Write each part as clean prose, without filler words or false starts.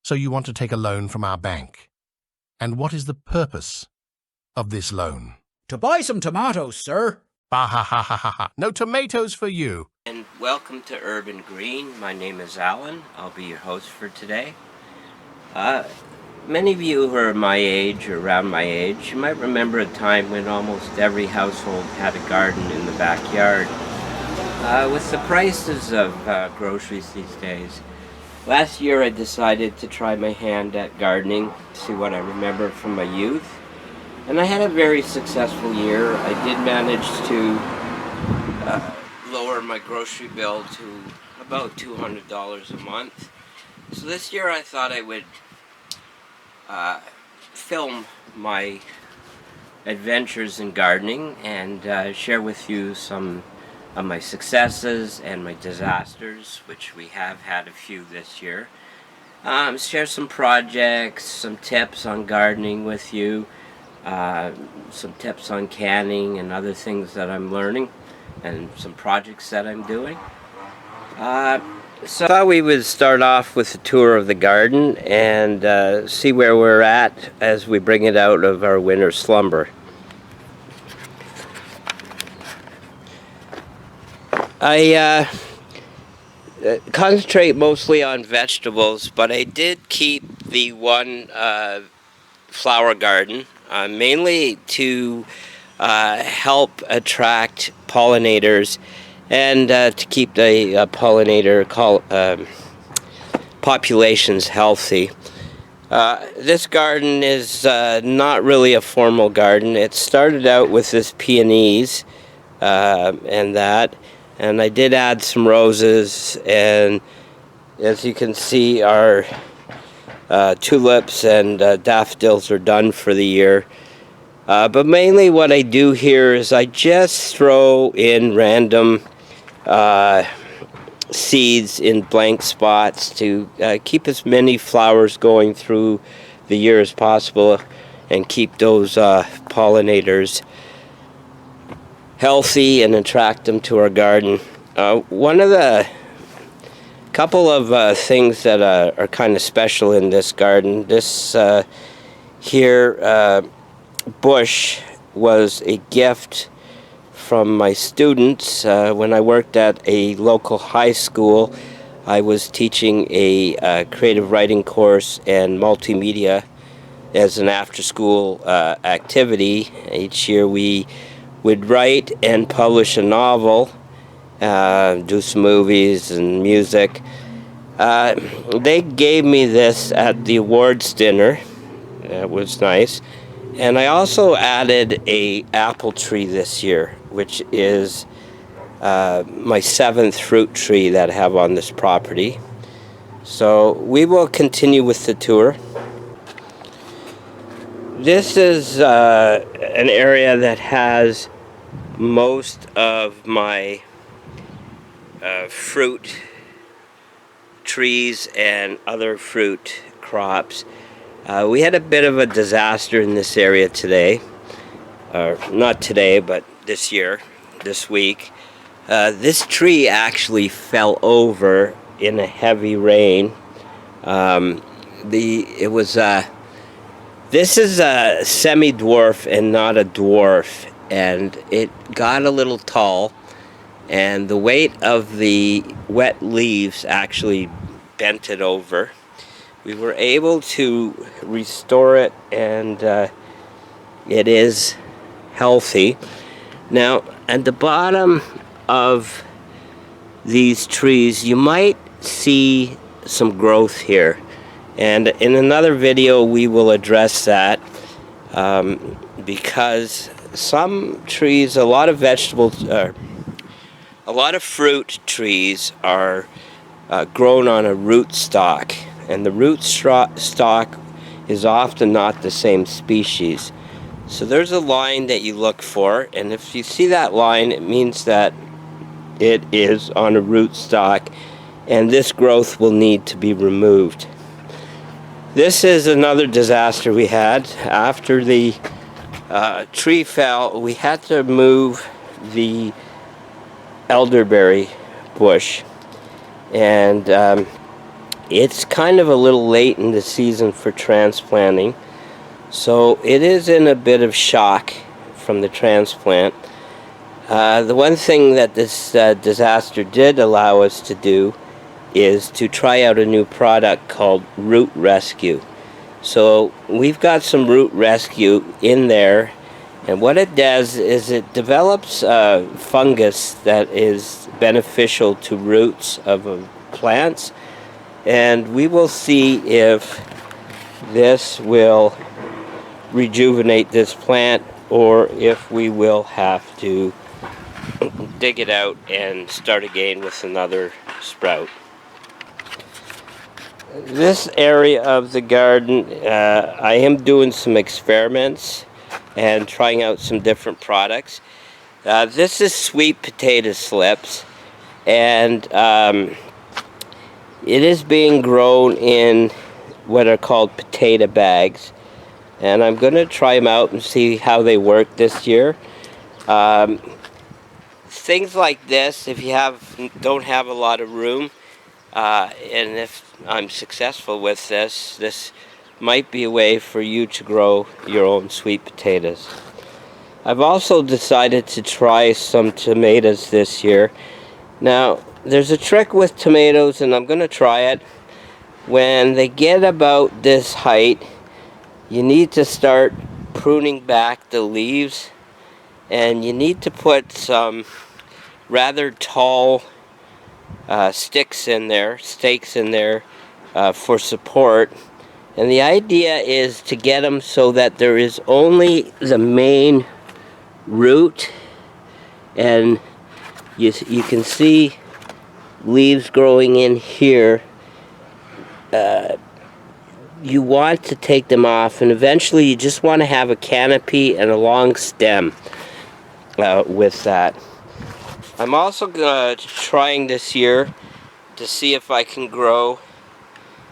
So you want to take a loan from our bank. And what is the purpose of this loan? To buy some tomatoes, sir. Bah ha ha ha ha ha. No tomatoes for you. And welcome to Urban Green. My name is Alan. I'll be your host for today. Many of you who are my age or around my age, you might remember a time when almost every household had a garden in the backyard. With the prices of groceries these days, last year I decided to try my hand at gardening, see what I remember from my youth. And I had a very successful year. I did manage to lower my grocery bill to about $200 a month. So this year I thought I would film my adventures in gardening and share with you some of my successes and my disasters, which we have had a few this year. Share some projects, some tips on gardening with you, some tips on canning and other things that I'm learning, and some projects that I'm doing. So I thought we would start off with a tour of the garden and see where we're at as we bring it out of our winter slumber. I concentrate mostly on vegetables, but I did keep the one flower garden, mainly to help attract pollinators and to keep the pollinator populations healthy. This garden is not really a formal garden. It started out with this peonies and I did add some roses, and as you can see, our tulips and daffodils are done for the year. But mainly what I do here is I just throw in random seeds in blank spots to keep as many flowers going through the year as possible and keep those pollinators healthy and attract them to our garden. One of the couple of things that are kind of special in this garden, this here bush was a gift from my students. When I worked at a local high school, I was teaching a creative writing course and multimedia as an after-school activity. Each year we would write and publish a novel, do some movies and music. They gave me this at the awards dinner. It was nice. And I also added a apple tree this year, which is my 7th fruit tree that I have on this property. So we will continue with the tour. This is an area that has most of my fruit trees and other fruit crops. We had a bit of a disaster in this area today. Not today, but this year, this week. This tree actually fell over in a heavy rain. This is a semi-dwarf and not a dwarf, and it got a little tall, and the weight of the wet leaves actually bent it over. We were able to restore it, and it is healthy. Now, at the bottom of these trees, you might see some growth here. And in another video, we will address that because some trees, a lot of vegetables, a lot of fruit trees are grown on a root stock. And the root stock is often not the same species. So there's a line that you look for, and if you see that line, it means that it is on a root stock, and this growth will need to be removed. This is another disaster we had. After the tree fell, we had to move the elderberry bush. And it's kind of a little late in the season for transplanting, so it is in a bit of shock from the transplant. The one thing that this disaster did allow us to do is to try out a new product called Root Rescue. So we've got some Root Rescue in there, and what it does is it develops fungus that is beneficial to roots of plants, and we will see if this will rejuvenate this plant or if we will have to dig it out and start again with another sprout. This area of the garden, I am doing some experiments and trying out some different products. This is sweet potato slips, and it is being grown in what are called potato bags, and I'm going to try them out and see how they work this year. Things like this, if you don't have a lot of room, and if I'm successful with this might be a way for you to grow your own sweet potatoes. I've also decided to try some tomatoes this year. Now, there's a trick with tomatoes, and I'm going to try it. When they get about this height, you need to start pruning back the leaves, and you need to put some rather tall stakes in there for support. And the idea is to get them so that there is only the main root, and you can see leaves growing in here. You want to take them off, and eventually you just want to have a canopy and a long stem with that. I'm also trying this year to see if I can grow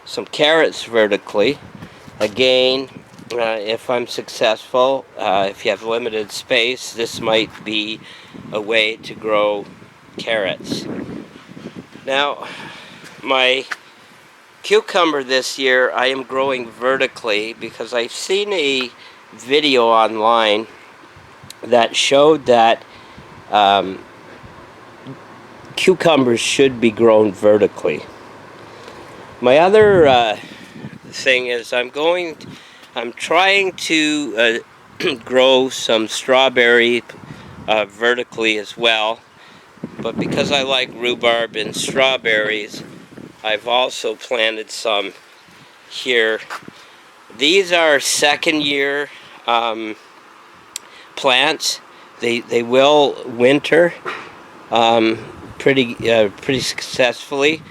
some carrots vertically. Again, if I'm successful, if you have limited space, this might be a way to grow carrots. Now, my cucumber this year I am growing vertically because I've seen a video online that showed that cucumbers should be grown vertically. My other thing is I'm trying to grow some strawberry vertically as well, but because I like rhubarb and strawberries, I've also planted some here. These are second year plants. They will winter pretty successfully,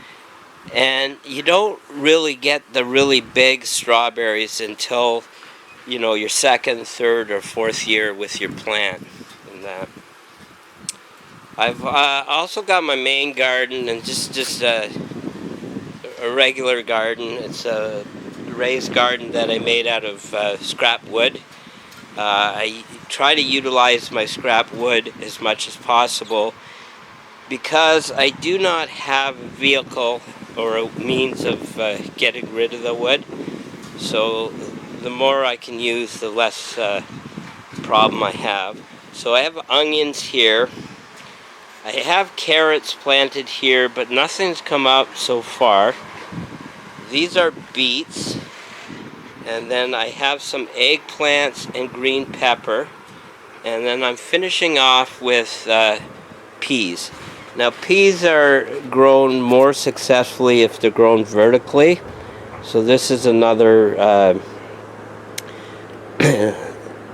and you don't really get the really big strawberries until your second, third, or fourth year with your plant. And that I've also got my main garden, and just a regular garden. It's a raised garden that I made out of scrap wood. I try to utilize my scrap wood as much as possible because I do not have a vehicle or a means of getting rid of the wood. So the more I can use, the less problem I have. So I have onions here. I have carrots planted here, but nothing's come up so far. These are beets. And then I have some eggplants and green pepper. And then I'm finishing off with peas. Now, peas are grown more successfully if they're grown vertically. So this is another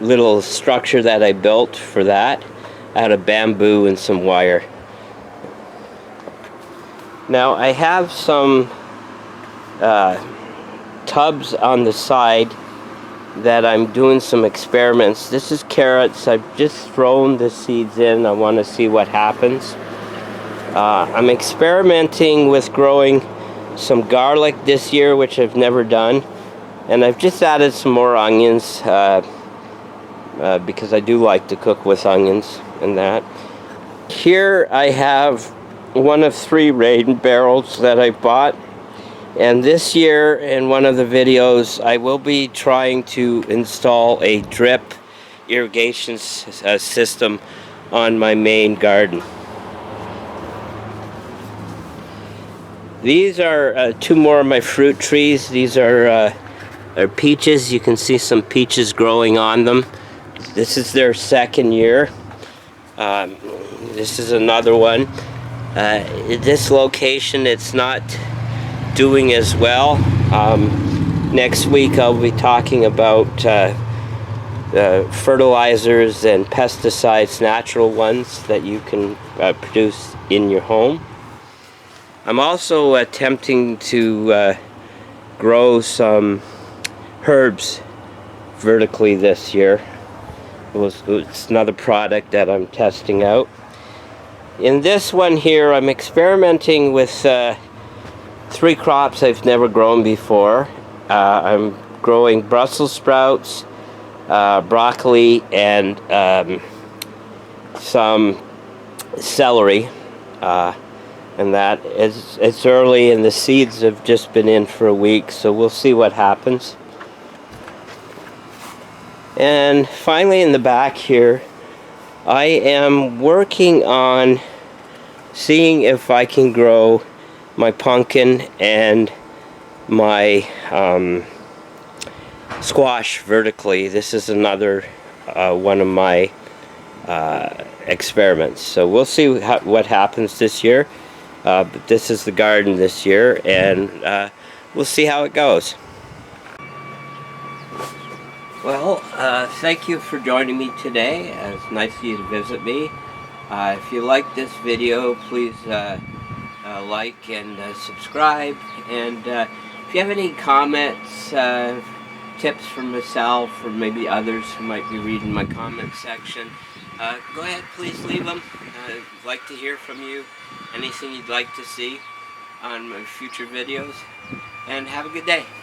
little structure that I built for that out of bamboo and some wire. Now, I have some tubs on the side that I'm doing some experiments. This is carrots. I've just thrown the seeds in. I want to see what happens. I'm experimenting with growing some garlic this year, which I've never done, and I've just added some more onions because I do like to cook with onions and that. Here I have one of 3 rain barrels that I bought. And this year, in one of the videos, I will be trying to install a drip irrigation system on my main garden. These are two more of my fruit trees. These are peaches. You can see some peaches growing on them. This is their second year. This is another one. In this location, it's not doing as well. Next week I'll be talking about fertilizers and pesticides, natural ones that you can produce in your home. I'm also attempting to grow some herbs vertically this year. It's another product that I'm testing out. In this one here, I'm experimenting with 3 crops I've never grown before. I'm growing Brussels sprouts, broccoli, and some celery. And that it's early and the seeds have just been in for a week, so we'll see what happens. And finally, in the back here, I am working on seeing if I can grow my pumpkin and my squash vertically. This is another one of my experiments. So we'll see what happens this year. But this is the garden this year, and we'll see how it goes. Well, thank you for joining me today. It's nice of you to visit me. If you like this video, please like and subscribe. And if you have any comments, tips for myself or maybe others who might be reading my comment section, go ahead, please leave them. I'd like to hear from you. Anything you'd like to see on my future videos. And have a good day.